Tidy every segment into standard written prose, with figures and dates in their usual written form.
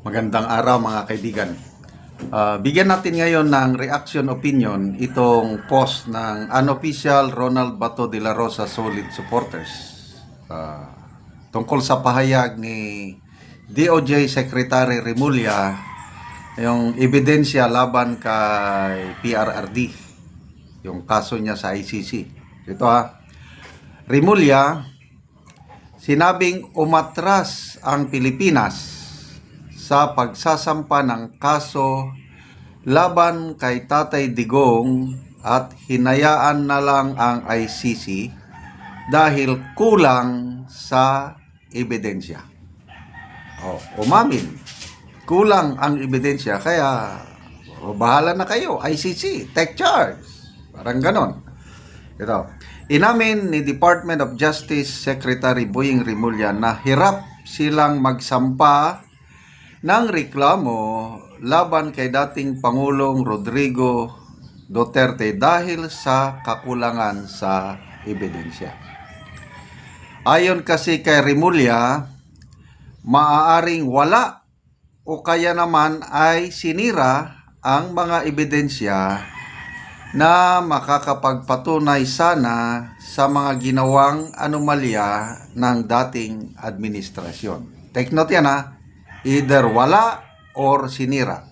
Magandang araw mga kaibigan. Bigyan natin ngayon ng reaction opinion itong post ng unofficial Ronald Bato de la Rosa Solid Supporters tungkol sa pahayag ni DOJ Secretary Remulla, yung ebidensya laban kay PRRD, yung kaso niya sa ICC. Ito Remulla, sinabing umatras ang Pilipinas sa pagsasampa ng kaso laban kay Tatay Digong at hinayaan na lang ang ICC dahil kulang sa ebidensya. Umamin, kulang ang ebidensya, kaya bahala na kayo, ICC, take charge. Parang ganon. Ito, inamin ni Department of Justice Secretary Boying Remulla na hirap silang magsampa ng reklamo laban kay dating Pangulong Rodrigo Duterte dahil sa kakulangan sa ebidensya. Ayon kasi kay Remulla, maaaring wala o kaya naman ay sinira ang mga ebidensya na makakapagpatunay sana sa mga ginawang anomalya ng dating administrasyon. Take note yan either wala or sinira.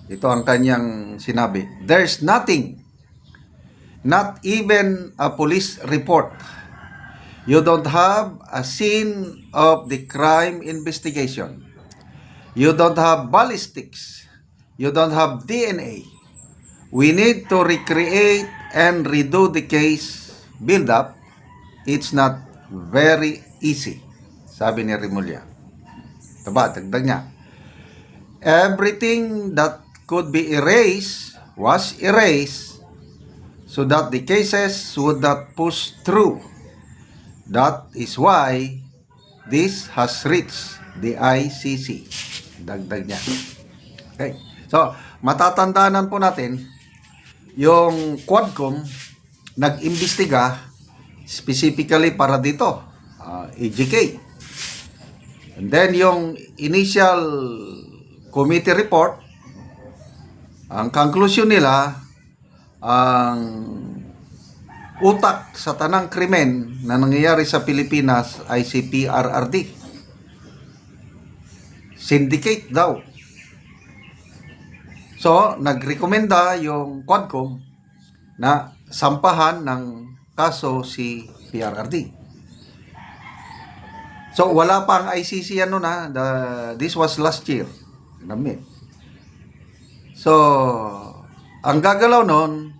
Ito ang kanyang sinabi. There's nothing, not even a police report. You don't have a scene of the crime investigation. You don't have ballistics. You don't have DNA. We need to recreate and redo the case build up. It's not very easy, sabi ni Remulla. Dagdag niya, everything that could be erased was erased so that the cases would not push through. That is why this has reached the ICC. Dagdag niya. Okay. So, matatandaanan po natin yung Quadcom nag-imbestiga specifically para dito, EJK. And then yung initial committee report, ang conclusion nila, ang utak sa tanang krimen na nangyayari sa Pilipinas ay si PRRD. Syndicate daw. So, nagrekomenda yung Quadcom na sampahan ng kaso si PRRD. So, wala pa ang ICC this was last year. So, ang gagalaw noon,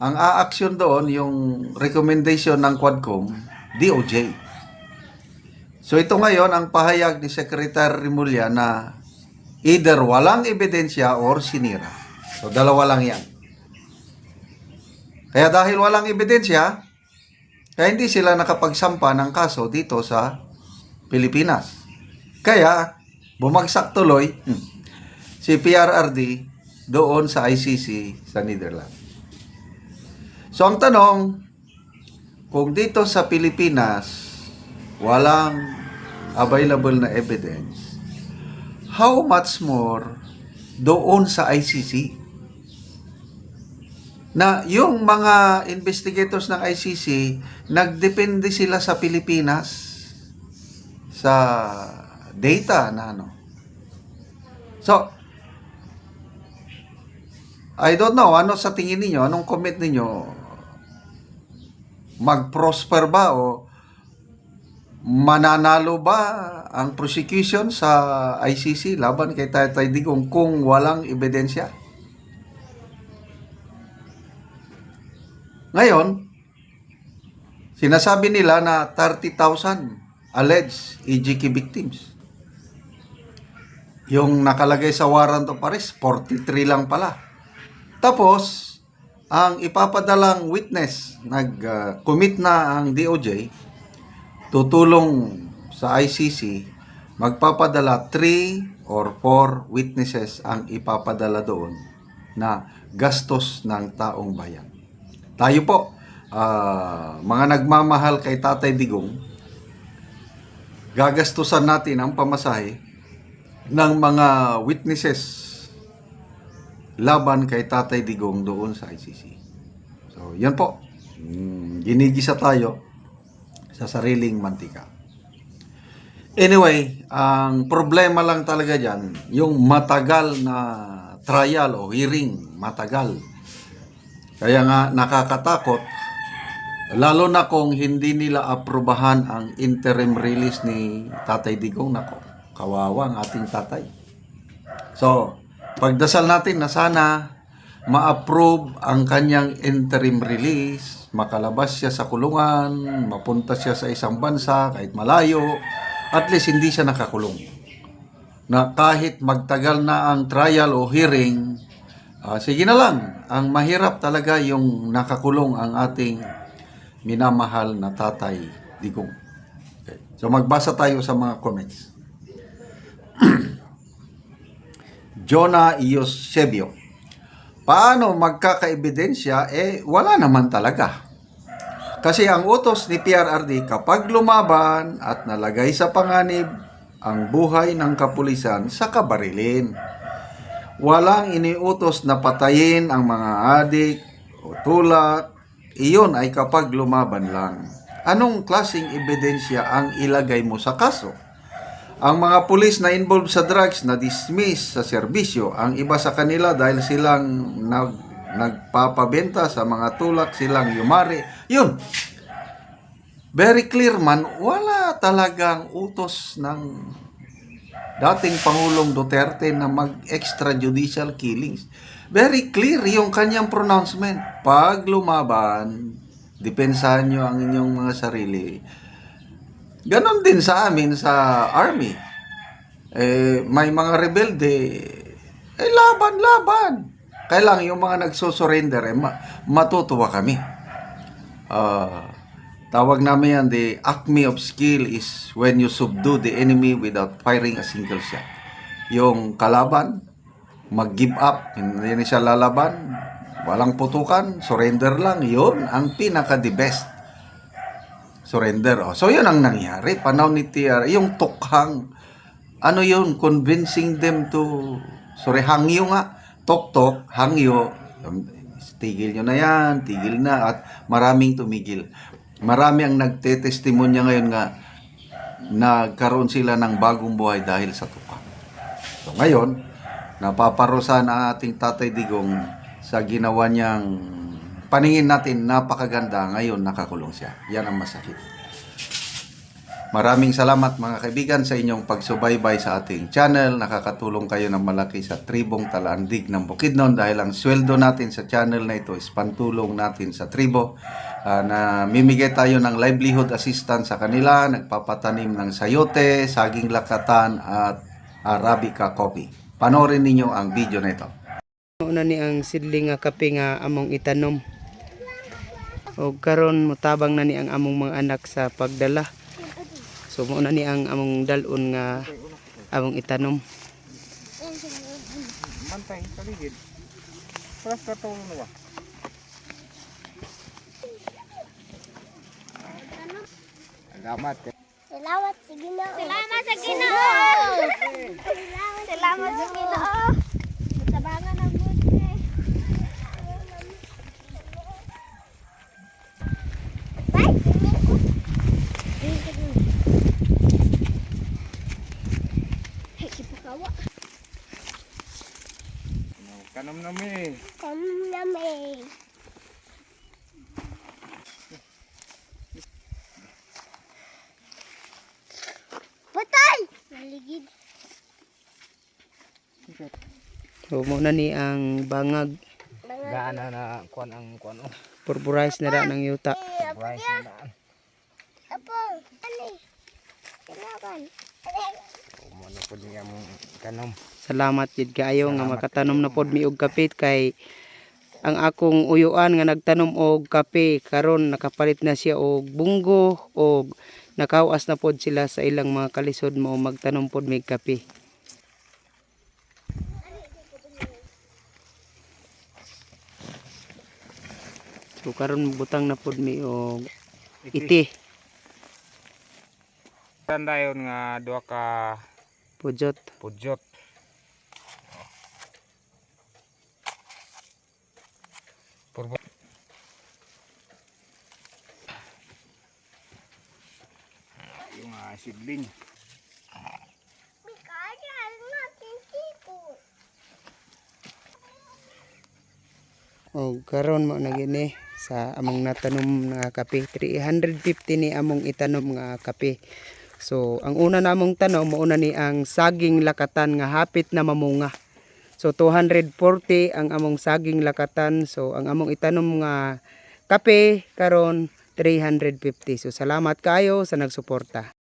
ang aaksyon doon, yung recommendation ng Quadcom, DOJ. So, ito ngayon ang pahayag ni Secretary Remulla na either walang ebidensya or sinira. So, dalawa lang yan. Kaya dahil walang ebidensya, kaya hindi sila nakapagsampa ng kaso dito sa Pilipinas. Kaya, bumagsak tuloy si PRRD doon sa ICC sa Netherlands. So, ang tanong, kung dito sa Pilipinas walang available na evidence, how much more doon sa ICC? Na yung mga investigators ng ICC, nagdepende sila sa Pilipinas sa data na So, I don't know, ano sa tingin niyo, anong comment niyo? Mag-prosper ba o mananalo ba ang prosecution sa ICC laban kay Tatay Digong kung walang ebidensya? Ngayon, sinasabi nila na 30,000 alleged EJK victims. Yung nakalagay sa warrant of arrest, 43 lang pala. Tapos, ang ipapadalang witness, nag-commit na ang DOJ, tutulong sa ICC, magpapadala 3 or 4 witnesses ang ipapadala doon na gastos ng taong bayan. Tayo po, mga nagmamahal kay Tatay Digong, gagastusan natin ang pamasahe ng mga witnesses laban kay Tatay Digong doon sa ICC. So, yan po. Ginigisa tayo sa sariling mantika. Anyway, ang problema lang talaga dyan, yung matagal na trial o hearing, matagal. Kaya nga nakakatakot, lalo na kung hindi nila aprobahan ang interim release ni Tatay Digong. Nako, kawawa ang ating tatay. So, pagdasal natin na sana ma-approve ang kanyang interim release, makalabas siya sa kulungan, mapunta siya sa isang bansa kahit malayo, at least hindi siya nakakulong. Na kahit magtagal na ang trial o hearing, sige na lang. Ang mahirap talaga yung nakakulong ang ating minamahal na Tatay Digong. Okay. So magbasa tayo sa mga comments. Jonah Eusebio. Paano magkakaebidensya? Wala naman talaga. Kasi ang utos ni PRRD, kapag lumaban at nalagay sa panganib ang buhay ng kapulisan, saka barilin. Walang iniutos na patayin ang mga adik o tulak. Iyon ay kapag lumaban lang. Anong klaseng ebidensya ang ilagay mo sa kaso? Ang mga pulis na involved sa drugs na dismiss sa serbisyo, ang iba sa kanila dahil silang nagpapabenta sa mga tulak, silang yumari. Yun. Very clear man, wala talagang utos ng dating Pangulong Duterte na mag-extrajudicial killings. Very clear yung kanyang pronouncement. Pag lumaban, depensahan nyo ang inyong mga sarili. Ganon din sa amin sa army. May mga rebelde, laban. Kailang yung mga nagsusurrender, matutuwa kami. Tawag namin yan, the acme of skill is when you subdue the enemy without firing a single shot. Yung kalaban, mag-give up, hindi na siya lalaban, walang putukan, surrender lang, yun ang pinaka-the best. Surrender. So, yun ang nangyari. Panahon ni TR, yung tukhang, ano yun, convincing them to, hangyo nga, tok-tok, hangyo, tigil nyo na yan, tigil na, at maraming tumigil. Marami ang nagtetestimonya ngayon nga, nagkaroon sila ng bagong buhay dahil sa tukang. So, ngayon, napaparusahan ang ating Tatay Digong sa ginawa niyang paningin natin napakaganda, ngayon nakakulong siya. Yan ang masakit. Maraming salamat mga kaibigan sa inyong pagsubaybay sa ating channel. Nakakatulong kayo ng malaki sa tribong Talandig ng Bukidnon dahil ang sweldo natin sa channel na ito is pantulong natin sa tribo. Na mimigay tayo ng livelihood assistance sa kanila, nagpapatanim ng sayote, saging lakatan at Arabica coffee. Panoorin ninyo ang video na ito. Una ni ang sidling nga kape nga among itanom. O karon mutabang na ni ang among mga anak sa pagdala. So mo na ni ang among dalon nga among itanom. Mantay paligid. Paras ka tong nuwa. Salamat. Salamat sa Ginoo. Salamat sa Ginoo. Salamat sa Ginoo. Tabangan ang buti. Bye. Kawa. Kanom na mi. Kamname. Patay! Naligid. So mo na ni ang bangag. Gaana na kuan ang kuan. Purpurize na ra ng yuta. Rice na daan. Apo, ani? Kailangan. Umano pud niya mong kanom. Salamat jud kaayo nga makatanom na pod mi og kape kay ang akong uyuan nga nagtanom og kape karon nakapalit na siya og bunggo og nakawas na pod sila sa ilang mga kalisod mo magtanom pod mig kape. So karon butang na pod mi og iti. Tandayon nga duha ka Pujot. Pudyot. Purbo. Yung seedling. Mikadal natin sipon. O karon mo na gini sa among natanom nga kape. 350 ni among itanom nga kape. So ang una namong tanom mauna ni ang saging lakatan nga hapit na mamunga. So 240 ang among saging lakatan. So ang among itanom nga kape karon 350. So salamat kayo sa nagsuporta.